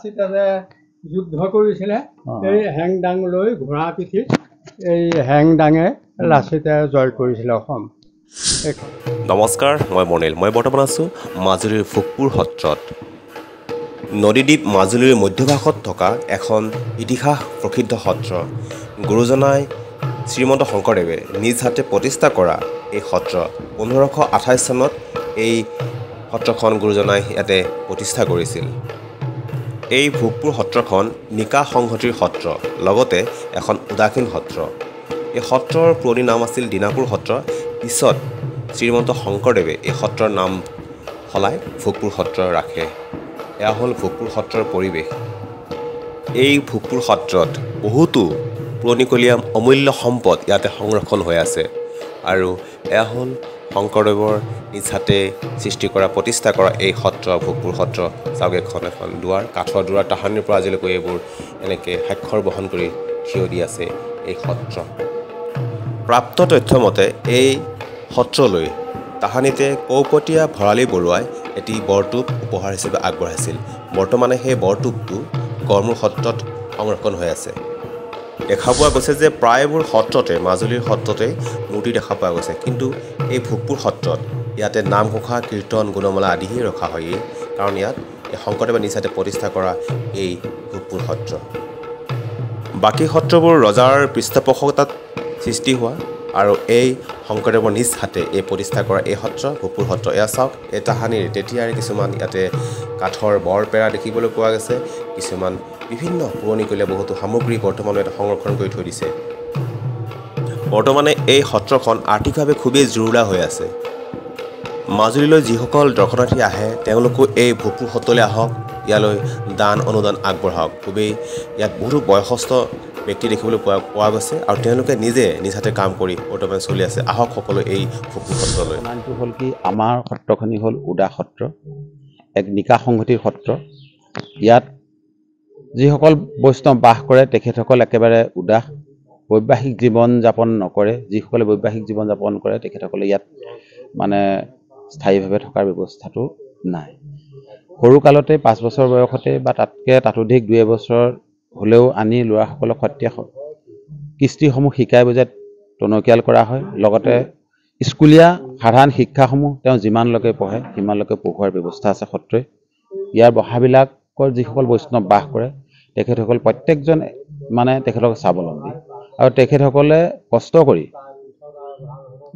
লাচিতে যে যুদ্ধ কৰিছিলে এই হেংদাং লৈ ঘোঁৰা পিঠিত এই হেংদাঙে লাচিতে জয় কৰিছিলে অসম। নমস্কাৰ, মই মনিল। মই বৰ্তমান আছোঁ মাজুলীৰ ভোগপুৰ সত্ৰত। নদীদ্বীপ মাজুলীৰ মধ্যভাগত থকা এখন ইতিহাস প্ৰসিদ্ধ সত্ৰ। গুৰুজনাই শ্ৰীমন্ত শংকৰদেৱে নিজ হাতে প্ৰতিষ্ঠা কৰা এই সত্ৰ 1528 চনত এই সত্ৰখন গুৰুজনাই ইয়াতে প্ৰতিষ্ঠা কৰিছিল। এই ভোগপুৰ সত্ৰখন নিকা সংহতিৰ সত্ৰ, লগতে এখন উদাসীন সত্ৰ। এই সত্ৰৰ পুৰণি নাম আছিল দিনাপুৰ সত্ৰ। পিছত শ্ৰীমন্ত শংকৰদেৱে এই সত্ৰৰ নাম সলাই ভোগপুৰ সত্ৰ ৰাখে। এয়া হ'ল ভোগপুৰ সত্ৰৰ পৰিৱেশ। এই ভোগপুৰ সত্ৰত বহুতো পুৰণিকলীয়া অমূল্য সম্পদ ইয়াতে সংৰক্ষণ হৈ আছে। আৰু এয়া হ'ল শংকৰদেৱৰ নিজ হাতে সৃষ্টি কৰা প্ৰতিষ্ঠা কৰা এই সত্ৰ ভোগপুৰ সত্ৰ। চাওক এখন দুৱাৰ, কাঠৰ দুৱাৰ, তাহানিৰ পৰা আজিলৈকে এইবোৰ এনেকৈ স্বাক্ষৰ বহন কৰি থিয় দি আছে এই সত্ৰ। প্ৰাপ্ত তথ্য মতে এই সত্ৰলৈ তাহানিতে কৌপতীয়া ভৰালী বৰুৱাই এটি বৰটোপ উপহাৰ হিচাপে আগবঢ়াইছিল। বৰ্তমানে সেই বৰটোপটো গড়মূৰ সত্ৰত সংৰক্ষণ হৈ আছে। দেখা পোৱা গৈছে যে প্ৰায়বোৰ সত্ৰতে, মাজুলীৰ সত্ৰতে মূৰ্তি দেখা পোৱা গৈছে, কিন্তু এই ভোগপুৰ সত্ৰত ইয়াতে নামঘোষা, কীৰ্তন, গুণমালা আদিহে ৰখা হয়। কাৰণ ইয়াত এই শংকৰদেৱে নিজ হাতে প্ৰতিষ্ঠা কৰা এই ভোগপুৰ সত্ৰ। বাকী সত্ৰবোৰ ৰজাৰ পৃষ্ঠপোষকতাত সৃষ্টি হোৱা, আৰু এই শংকৰদেৱৰ নিজ হাতে এই প্ৰতিষ্ঠা কৰা এই সত্ৰ ভোগপুৰ সত্ৰ। এয়া চাওক, এই তাহানিৰ তেতিয়াৰে কিছুমান ইয়াতে কাঠৰ বৰপেৰা দেখিবলৈ পোৱা গৈছে। কিছুমান বিভিন্ন পুৰণিকলীয়া বহুতো সামগ্ৰী বৰ্তমানে ইয়াতে সংৰক্ষণ কৰি থৈ দিছে। বৰ্তমানে এই সত্ৰখন আৰ্থিকভাৱে খুবেই জুৰুলা হৈ আছে। মাজুলীলৈ যিসকল দৰ্শনাৰ্থী আহে তেওঁলোকো এই ভোগপুৰ সত্ৰলৈ আহক, ইয়ালৈ দান অনুদান আগবঢ়াওক। খুবেই ইয়াত বহুতো বয়সস্থ ব্যক্তি দেখিবলৈ পোৱা গৈছে, আৰু তেওঁলোকে নিজে নিজ হাতে কাম কৰি বৰ্তমান চলি আছে। আহক সকলো এই ভোগপুৰ সত্ৰলৈ। নামটো হ'ল কি, আমাৰ সত্ৰখনি হ'ল উদাস সত্ৰ, এক নিকা সংহতিৰ সত্ৰ। ইয়াত যিসকল বৈষ্ণৱ বাস কৰে তেখেতসকল একেবাৰে উদাস, বৈবাহিক জীৱন যাপন নকৰে। যিসকলে বৈবাহিক জীৱন যাপন কৰে তেখেতসকলে ইয়াত মানে স্থায়ীভাৱে থকাৰ ব্যৱস্থাটো নাই। সৰুকালতে 5 বছৰ বয়সতে বা তাতোধিক 2 এবছৰ হ'লেও আনি ল'ৰাসকলক সত্ৰীয়া কৃষ্টিসমূহ শিকাই বুজাই টনকিয়াল কৰা হয়। লগতে স্কুলীয়া সাধাৰণ শিক্ষাসমূহ তেওঁ যিমানলৈকে পঢ়ে সিমানলৈকে পঢ়োৱাৰ ব্যৱস্থা আছে সত্ৰই। ইয়াৰ বহাবিলাকৰ যিসকল বৈষ্ণৱ বাস কৰে তেখেতসকল প্ৰত্যেকজন মানে তেখেতসকল স্বাৱলম্বী, আৰু তেখেতসকলে কষ্ট কৰি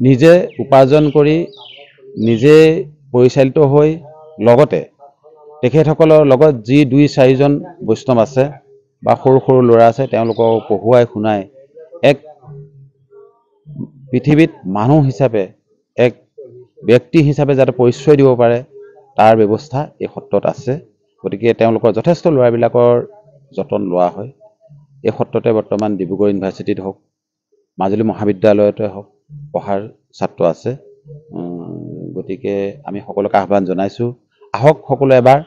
নিজে উপাৰ্জন কৰি নিজে পৰিচালিত হৈ, লগতে তেখেতসকলৰ লগত যি 2-4জন বৈষ্ণৱ আছে বা সৰু সৰু ল'ৰা আছে তেওঁলোকক পঢ়ুৱাই শুনাই এক পৃথিৱীত মানুহ হিচাপে, এক ব্যক্তি হিচাপে যাতে পৰিচয় দিব পাৰে তাৰ ব্যৱস্থা এই সত্ৰত আছে। গতিকে তেওঁলোকৰ যথেষ্ট ল'ৰাবিলাকৰ যতন লোৱা হয়। এই সত্ৰতে বৰ্তমান ডিব্ৰুগড় ইউনিভাৰ্চিটিত হওক, মাজুলী মহাবিদ্যালয়তে হওক পঢ়াৰ ছাত্ৰ আছে। গতিকে আমি সকলোকে আহ্বান জনাইছোঁ, আহক সকলো এবাৰ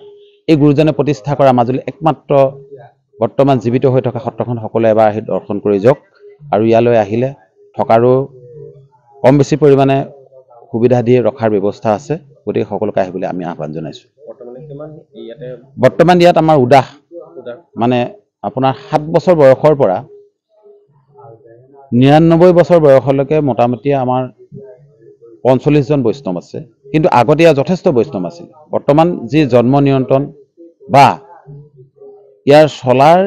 এই গুৰুজনে প্ৰতিষ্ঠা কৰা মাজুলী একমাত্ৰ বৰ্তমান জীৱিত হৈ থকা সত্ৰখন সকলো এবাৰ আহি দৰ্শন কৰি যাওক। আৰু ইয়ালৈ আহিলে থকাৰো কম বেছি পৰিমাণে সুবিধা দিয়ে ৰখাৰ ব্যৱস্থা আছে। গতিকে সকলোকে আহিবলৈ আমি আহ্বান জনাইছোঁ। বৰ্তমান ইয়াত আমাৰ উদাস মানে আপোনাৰ 7 বছৰ বয়সৰ পৰা 99 বছৰ বয়সলৈকে মোটামুটি আমাৰ 45জন বৈষ্ণৱ আছে। কিন্তু আগতে ইয়াত যথেষ্ট বৈষ্ণৱ আছিল। বৰ্তমান যি জন্ম নিয়ন্ত্ৰণ বা ইয়াৰ চলাৰ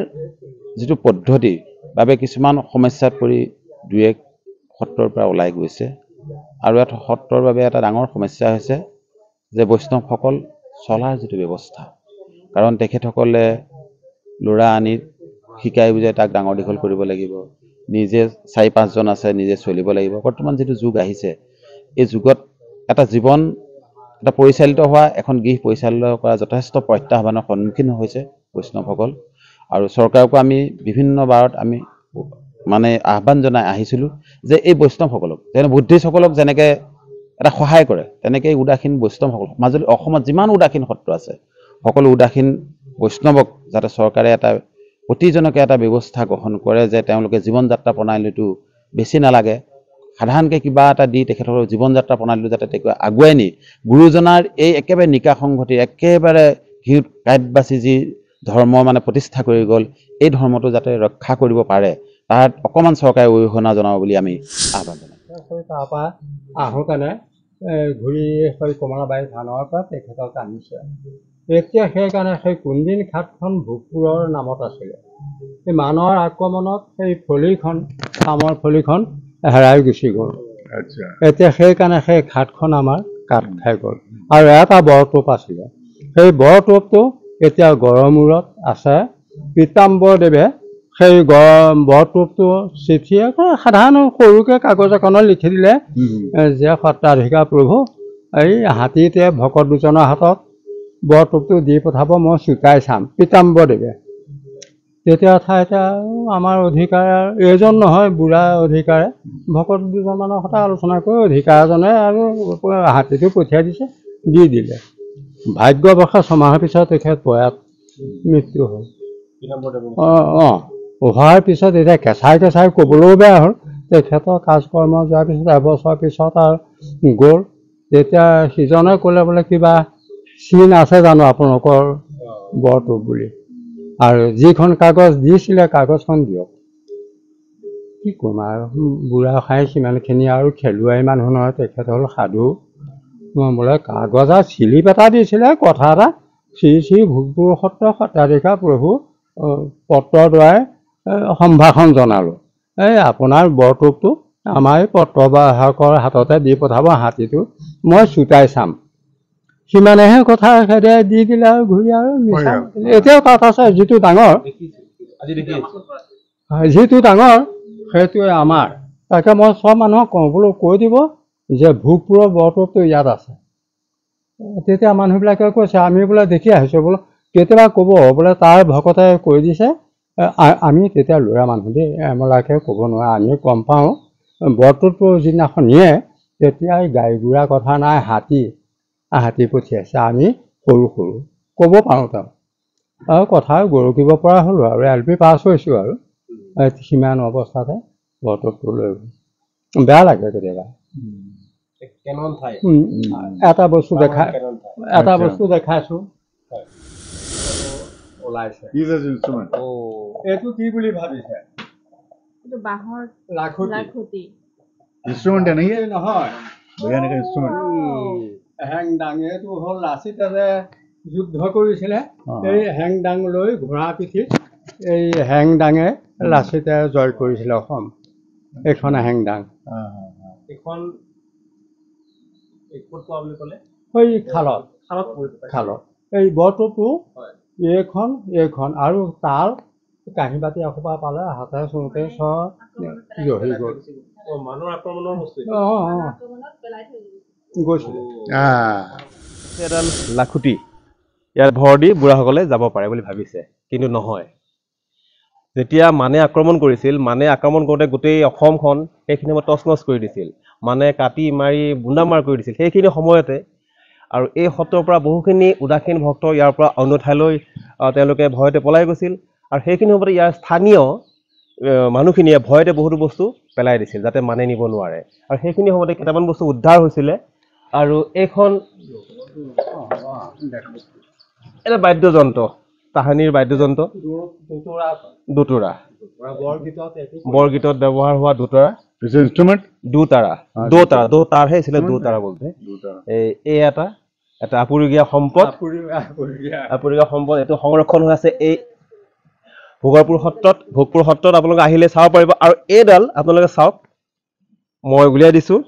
যিটো পদ্ধতিৰ বাবে কিছুমান সমস্যাত পৰি 2-1 সত্ৰৰ পৰা ওলাই গৈছে। আৰু ইয়াত সত্ৰৰ বাবে এটা ডাঙৰ সমস্যা হৈছে যে বৈষ্ণৱসকল চলাৰ যিটো ব্যৱস্থা, কাৰণ তেখেতসকলে ল'ৰা আনি শিকাই বুজাই তাক ডাঙৰ দীঘল কৰিব লাগিব, নিজে 4-5জন আছে নিজে চলিব লাগিব। বৰ্তমান যিটো যুগ আহিছে এই যুগত এটা জীৱন এটা পৰিচালিত হোৱা, এখন গৃহ পৰিচালিত কৰা যথেষ্ট প্ৰত্যাহ্বানৰ সন্মুখীন হৈছে বৈষ্ণৱসকল। আৰু চৰকাৰকো আমি বিভিন্ন বাৰত আমি মানে আহ্বান জনাই আহিছিলোঁ যে এই বৈষ্ণৱসকলক যেনে বুদ্ধিষ্টসকলক যেনেকৈ এটা সহায় কৰে তেনেকৈ উদাসীন বৈষ্ণৱসকলক, মাজুলী অসমত যিমান উদাসীন সত্ৰ আছে সকলো উদাসীন বৈষ্ণৱক যাতে চৰকাৰে এটা প্ৰতিজনকে এটা ব্যৱস্থা গ্ৰহণ কৰে যে তেওঁলোকে জীৱন যাত্ৰা প্ৰণালীটো বেছি নালাগে, সাধাৰণকৈ কিবা এটা দি তেখেতসকলৰ জীৱন যাত্ৰা প্ৰণালীটো যাতে তেখেতে আগুৱাই নি গুৰুজনাৰ এই একেবাৰে নিকা সংহতিৰ একেবাৰে কাঁইট বাচি যি ধৰ্ম মানে প্ৰতিষ্ঠা কৰি গ'ল, এই ধৰ্মটো যাতে ৰক্ষা কৰিব পাৰে তাত অকণমান চৰকাৰে অৰিহণা জনাব বুলি আমি আহ্বান জনাম। তাৰপৰা আহোঁতেনে ঘূৰি সেই কমলাবাৰী থানৰ পৰা তেখেতক আনিছে। এতিয়া সেইকাৰণে সেই কোনদিন ঘাটখন ভোগপুৰৰ নামত আছিলে। এই মানুহৰ আক্ৰমণত সেই ফলিখন কামৰ ফলিখন হেৰাই গুচি গ'ল। এতিয়া সেইকাৰণে সেই ঘাটখন আমাৰ কাট খাই গ'ল। আৰু এটা বৰটোপ আছিলে, সেই বৰটোপটো এতিয়া গড়মূৰত আছে। পীতাম্বৰদেৱে সেই বৰটোপটো চিঠি সাধাৰণ সৰুকৈ কাগজ এখনত লিখি দিলে যে সত্ৰাধিকাৰ প্ৰভু, এই হাতীতে ভকত দুজনৰ হাতত বৰটোপটো দি পঠাব, মই চুকাই চাম। পীতাম্বৰদেৱে তেতিয়া ঠাইতে আমাৰ অধিকাৰ এইজন নহয়, বুঢ়া অধিকাৰে ভকত দুজনমানৰ কথা আলোচনা কৰি অধিকাৰজনে আৰু হাতীটো পঠিয়াই দিছে, দি দিলে। ভাগ্যবশত ছমাহৰ পিছত তেখেত প্ৰয়াত মৃত্যু হ'ল। হোৱাৰ পিছত এতিয়া কেঁচাই ক'বলৈও বেয়া হ'ল। তেখেতৰ কাজকৰ্ম যোৱাৰ পিছত এবছৰ পিছত আৰু গ'ল। তেতিয়া সিজনে ক'লে বোলে কিবা চিন আছে জানো আপোনালোকৰ বৰটোপ বুলি, আৰু যিখন কাগজ দিছিলে কাগজখন দিয়ক। কি ক'ম আৰু, বুঢ়া খাই সিমানখিনি আৰু খেলুৱাই মানুহ নহয়, তেখেত হ'ল সাধু। বোলে কাগজ আৰু চিলিপ এটা দিছিলে, কথা এটা, শ্ৰী ভোগপুৰ সত্ৰ সত্ৰাধিকাৰ প্ৰভু পত্ৰৰ দ্বাৰাই সম্ভাষণ জনালোঁ। এই আপোনাৰ বৰটোপটো আমাৰ এই পত্ৰবাহকৰ হাততে দি পঠাব, হাতীটো মই চুটাই চাম। সিমানেহে কথা খেদে দি দিলে আৰু ঘূৰি আৰু মিছা। এতিয়াও তাত আছে, যিটো ডাঙৰ সেইটোৱে আমাৰ। তাকে মই চব মানুহক কওঁ বোলো কৈ দিব যে ভোগপুৰৰ বৰটোপটো ইয়াত আছে। তেতিয়া মানুহবিলাকে কৈছে আমি বোলে দেখি আহিছোঁ, বোলো কেতিয়াবা ক'ব বোলে তাৰ ভকতে কৈ দিছে। আমি তেতিয়া ল'ৰা মানুহ দেই, এমলাকে ক'ব নোৱাৰে, আমি গম পাওঁ। বৰটোপটো যিদিনাখন নিয়ে তেতিয়াই গাড়ী ঘোঁৰা কথা নাই, হাতী পঠিয়াইছে। আমি সৰু ক'ব পাৰোঁ তাৰ আৰু কথা গৰকিব পৰা হ'লোঁ আৰু LP পাছ হৈছোঁ আৰু সিমান অৱস্থাতে বৰটোপটো লৈ গ'ল। বেয়া লাগে কেতিয়াবা। এটা বস্তু দেখাইছোঁ ওলাইছে। এইটো কি বুলি ভাবিছে? বাঁহৰ লাখুটি। ইনষ্ট্ৰুমেণ্ট নহয়, হেংদাং। এইটো হ'ল লাচিতে যে যুদ্ধ কৰিছিলে, এই হেংদাং লৈ ঘোঁৰা পিঠিত এই হেংদাঙে লাচিতে জয় কৰিছিলে অসম। এইখন হেংদাং। এই খালত এই বৰটোপটো এইখন আৰু তাৰ কাঁহী বাতি এসোপা পালে, হাতে চোঁতে চব জহি গ'ল। গৈছিলে এডাল লাখুটি ইয়াত ভৰ দি বুঢ়াসকলে যাব পাৰে বুলি ভাবিছে, কিন্তু নহয়। যেতিয়া মানে আক্ৰমণ কৰিছিল, মানে আক্ৰমণ কৰোঁতে গোটেই অসমখন সেইখিনি সময়ত তছনছ কৰি দিছিল, মানে কাটি মাৰি বুন্দামাৰ কৰি দিছিল সেইখিনি সময়তে। আৰু এই সত্ৰৰ পৰা বহুখিনি উদাসীন ভক্ত ইয়াৰ পৰা অন্য ঠাইলৈ তেওঁলোকে ভয়তে পলাই গৈছিল। আৰু সেইখিনি সময়তে ইয়াৰ স্থানীয় মানুহখিনিয়ে ভয়তে বহুতো বস্তু পেলাই দিছিল যাতে মানে নিব নোৱাৰে। আৰু সেইখিনি সময়তে কেইটামান বস্তু উদ্ধাৰ হৈছিলে। আৰু এইখন এটা বাদ্যযন্ত্ৰ, তাহানিৰ বাদ্যযন্ত্ৰ, দোতোৰা। বৰগীতত ব্যৱহাৰ হোৱা দোতোৰা। দোতাৰহে আছিলে, দোতাৰা বলতে। এই এটা আপুৰুগীয়া সম্পদ। এইটো সংৰক্ষণ হৈ আছে এই ভোগপুৰ সত্ৰত। আপোনালোকে আহিলে চাব পাৰিব। আৰু এইডাল আপোনালোকে চাওক, মই উলিয়াই দিছোঁ,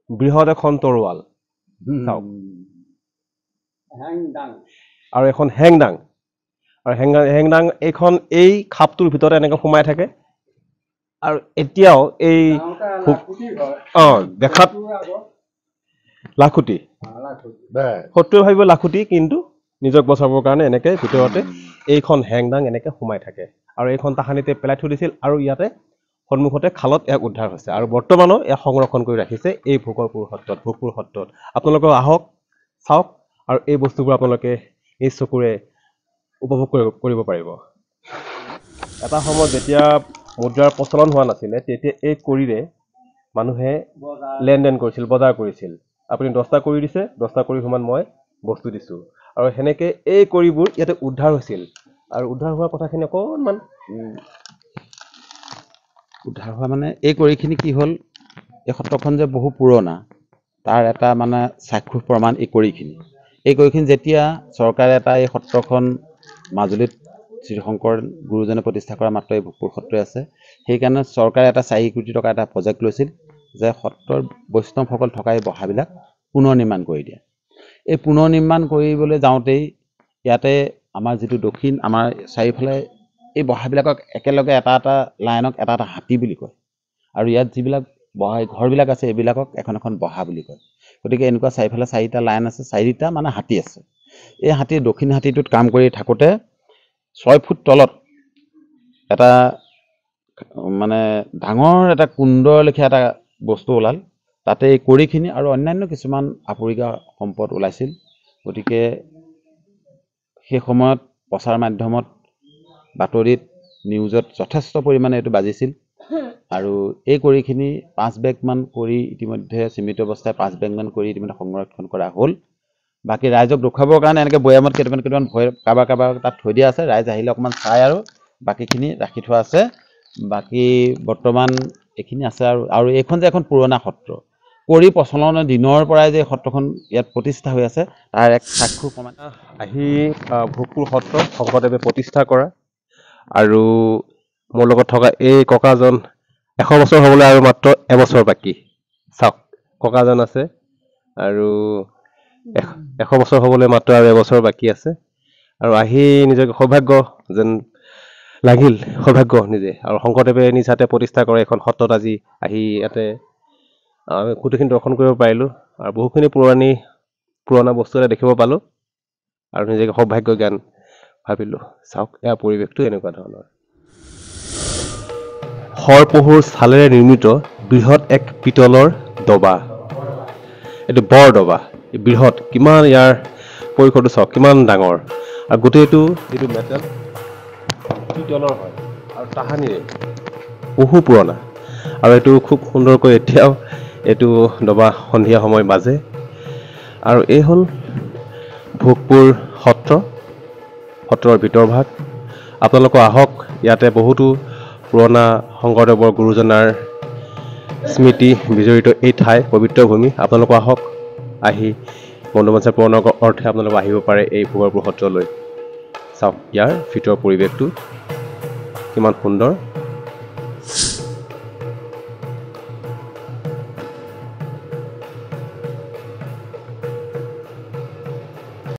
বৃহৎ এখন তৰোৱাল। চাওক, আৰু এখন হেংদাং। আৰু হেংদাং এইখন এই খাপটোৰ ভিতৰতে এনেকৈ সোমাই থাকে। আৰু এতিয়াও এই দেখাত লাখুটি, শত্ৰুৱে ভাবিব লাখুটি, কিন্তু নিজক বচাবৰ কাৰণে এনেকৈ ভিতৰতে এইখন হেংদাং এনেকৈ সোমাই থাকে। আৰু এইখন তাহানিতে পেলাই থৈ দিছিল, আৰু ইয়াতে সন্মুখতে খালত ইয়াক উদ্ধাৰ হৈছে। আৰু বৰ্তমানো ইয়াক সংৰক্ষণ কৰি ৰাখিছে এই ভোগপুৰ সত্ৰত। আপোনালোকে আহক, চাওক, আৰু এই বস্তুবোৰ আপোনালোকে নিজ চকুৰে উপভোগ কৰিব পাৰিব। এটা সময়ত যেতিয়া মুদ্ৰাৰ প্ৰচলন হোৱা নাছিলে, তেতিয়া এই কৰিৰে মানুহে লেনদেন কৰিছিল, বজাৰ কৰিছিল। আপুনি 10টা কৰি দিছে, 10টা কৰি সমান মই বস্তু দিছোঁ। আৰু সেনেকৈ এই কৰিবোৰ ইয়াতে উদ্ধাৰ হৈছিল আৰু উদ্ধাৰ হোৱা কথাখিনি অকণমান উদ্ধাৰ হোৱা মানে এই কৰিখিনি কি হ'ল, এই সত্ৰখন যে বহু পুৰণা তাৰ এটা মানে চাক্ষুষ প্ৰমাণ এই কৰিখিনি যেতিয়া চৰকাৰে এটা এই সত্ৰখন মাজুলীত শ্ৰীশংকৰ গুৰুজনে প্ৰতিষ্ঠা কৰা মাত্ৰ এই ভোগপুৰ সত্ৰই আছে, সেইকাৰণে চৰকাৰে এটা 4 কোটি টকা এটা প্ৰজেক্ট লৈছিল যে সত্ৰৰ বৈষ্ণৱসকল থকা এই বহাবিলাক পুনৰ নিৰ্মাণ কৰি দিয়ে। এই পুনৰ নিৰ্মাণ কৰিবলৈ যাওঁতেই ইয়াতে আমাৰ যিটো দক্ষিণ আমাৰ চাৰিওফালে এই বহাবিলাকক একেলগে এটা এটা লাইনক এটা এটা হাতী বুলি কয়, আৰু ইয়াত যিবিলাক বহা ঘৰবিলাক আছে এইবিলাকক এখন এখন বহা বুলি কয়। গতিকে এনেকুৱা চাৰিফালে 4টা লাইন আছে, 4টা মানে হাতী আছে। এই হাতীৰ দক্ষিণ হাতীটোত কাম কৰি থাকোঁতে 6 ফুট তলত এটা মানে ডাঙৰ এটা কুণ্ডৰ লেখীয়া এটা বস্তু ওলাল। তাতে এই কৰিখিনি আৰু অন্যান্য কিছুমান আপুৰুগীয়া সম্পদ ওলাইছিল। গতিকে সেই সময়ত প্ৰচাৰ মাধ্যমত, বাতৰিত, নিউজত যথেষ্ট পৰিমাণে এইটো বাজিছিল। আৰু এই কৰিখিনি 5 বেগমান কৰি ইতিমধ্যে সীমিত অৱস্থায় 5 বেগমান কৰি ইতিমধ্যে সংৰক্ষণ কৰা হ'ল। বাকী ৰাইজক দেখুৱাবৰ কাৰণে এনেকৈ বৈয়ামত কেইটামান ভয় কাৰোবাৰ তাত থৈ দিয়া আছে, ৰাইজ আহিলে অকণমান চাই আৰু বাকীখিনি ৰাখি থোৱা আছে। বাকী বৰ্তমান এইখিনি আছে আৰু এইখন যে এখন পুৰণা সত্ৰ, কৰি প্ৰচলনৰ দিনৰ পৰাই যে সত্ৰখন ইয়াত প্ৰতিষ্ঠা হৈ আছে তাৰ এক চাক্ষুষ প্ৰমাণ। আহি ভোগপুৰ সত্ৰ শংকৰদেৱে প্ৰতিষ্ঠা কৰা, আৰু মোৰ লগত থকা এই ককাজন 100 বছৰ হ'বলৈ আৰু মাত্ৰ এবছৰ বাকী। চাওক, ককাজন আছে আৰু 100 বছৰ হ'বলৈ মাত্ৰ আৰু এবছৰ বাকী আছে, আৰু আহি নিজকে সৌভাগ্য যেন লাগিল, সৌভাগ্য নিজে। আৰু শংকৰদেৱে নিজ হাতে প্ৰতিষ্ঠা কৰে এখন সত্ৰত আজি আহি ইয়াতে আমি গোটেইখিনি দৰ্শন কৰিব পাৰিলোঁ, আৰু বহুখিনি পুৰণা বস্তু এটা দেখিব পালোঁ, আৰু নিজকে সৌভাগ্য জ্ঞান ভাবিলোঁ। চাওক, এয়া পৰিৱেশটো এনেকুৱা ধৰণৰ। শৰপহুৰ ছালেৰে নিৰ্মিত বৃহৎ এক পিতলৰ ডবা। এইটো বৰ ডবা, বৃহৎ, কিমান ইয়াৰ পৰিসৰটো চাওক, কিমান ডাঙৰ। আৰু গোটেইটো যিটো মেটেল পিতলৰ হয় আৰু তাহানিৰে বহু পুৰণা, আৰু এইটো খুব সুন্দৰকৈ এতিয়াও এইটো ডবা সন্ধিয়া সময় বাজে। আৰু এই হ'ল ভোগপুৰ সত্ৰৰ ভিতৰভাগ। আপোনালোকে আহক, ইয়াতে বহুতো পুৰণা শংকৰদেৱৰ গুৰুজনাৰ স্মৃতি বিজড়িত এই ঠাই, পবিত্ৰ ভূমি। আপোনালোকে আহক, আহি বন্ধু-বান্ধৱ পূৰণৰ অৰ্থে আপোনালোকে আহিব পাৰে এই ভোগপুৰ সত্ৰলৈ। চাওক ইয়াৰ ভিতৰৰ পৰিৱেশটো কিমান সুন্দৰ।